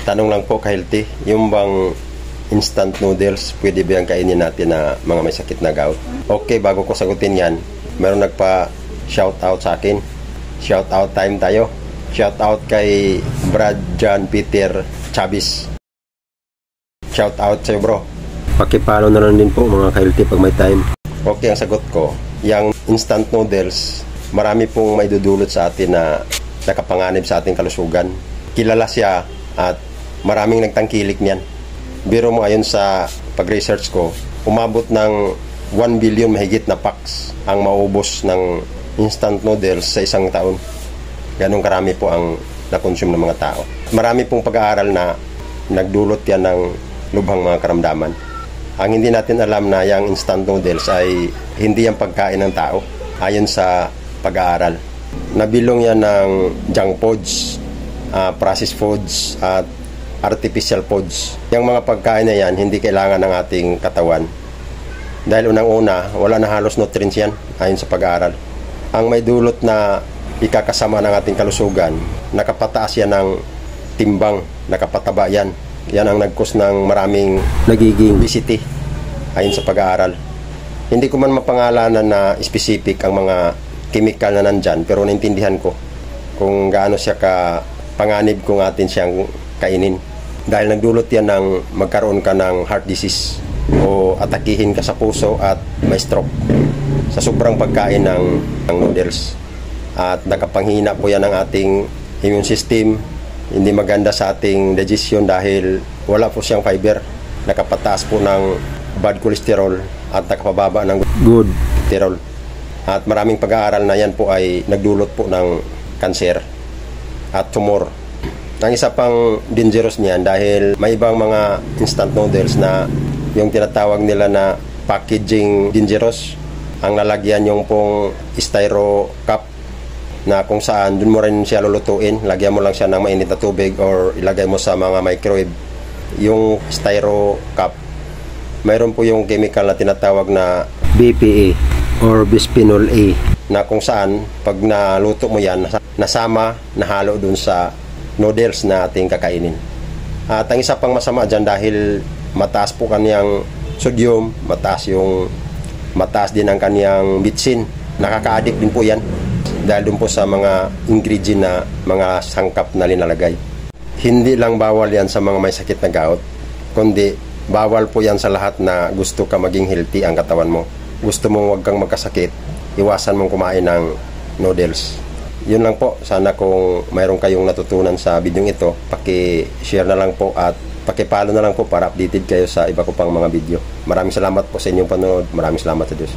Tanong lang po ka-healthy, yung bang instant noodles, pwede ba yung kainin natin na mga may sakit na gout? Okay, bago ko sagutin yan, meron nagpa-shoutout sa akin. Shoutout time tayo. Shoutout kay Brad John Peter Chavez. Shoutout sa'yo, bro. Pakipalo na lang din po mga ka-healthy pag may time. Okay, ang sagot ko, yung instant noodles, marami pong may dudulot sa atin na nakapanganib sa ating kalusugan. Kilala siya at maraming nagtangkilik niyan. Biro mo, ayon sa pag-research ko, umabot ng 1 billion mahigit na packs ang maubos ng instant noodles sa isang taon. Ganun karami po ang na-consume ng mga tao. Marami pong pag-aaral na nagdulot yan ng lubhang mga karamdaman. Ang hindi natin alam na yung instant noodles ay hindi ang pagkain ng tao ayon sa pag-aaral. Nabilong yan ng junk foods, processed foods at artificial foods. Yung mga pagkain na yan, hindi kailangan ng ating katawan. Dahil unang-una, wala na halos nutrients yan, ayon sa pag-aaral. Ang may dulot na ikakasama ng ating kalusugan, nakapataas yan ng timbang, nakapataba yan. Yan ang nag-cause ng maraming nagiging obesity, ayon sa pag-aaral. Hindi ko man mapangalanan na specific ang mga chemical na nandyan, pero naintindihan ko kung gaano siya panganib kung atin siyang kainin. Dahil nagdulot yan ng magkaroon ka ng heart disease o atakihin ka sa puso at may stroke sa sobrang pagkain ng noodles. At nakapanghina po yan ng ating immune system. Hindi maganda sa ating digestion dahil wala po siyang fiber. Nakapataas po ng bad cholesterol at nakapababa ng good cholesterol. At maraming pag-aaral na yan po ay nagdulot po ng kanser at tumor. Ang isa pang dangerous niyan dahil may ibang mga instant noodles na yung tinatawag nila na packaging dangerous. Ang lalagyan yung pong styro cup na kung saan dun mo rin siya lulutuin. Lagyan mo lang siya ng mainit na tubig or ilagay mo sa mga microwave. Yung styro cup, mayroon po yung chemical na tinatawag na BPA or bisphenol A na kung saan pag naluto mo yan, nasama, nahalo dun sa noodles na ating kakainin. At ang isa pang masama dyan dahil mataas po kaniyang sodium, mataas din ang kaniyang bitsin. Nakaka-addict din po yan dahil dun po sa mga ingredient na mga sangkap na linalagay. Hindi lang bawal yan sa mga may sakit na gout, kundi bawal po yan sa lahat na gusto ka maging healthy ang katawan mo. Gusto mong wag kang magkasakit, iwasan mong kumain ng noodles. Yun lang po. Sana kung mayroon kayong natutunan sa video ito, paki-share na lang po at paki-follow na lang po para updated kayo sa iba ko pang mga video. Maraming salamat po sa inyong panonood. Maraming salamat sa Diyos.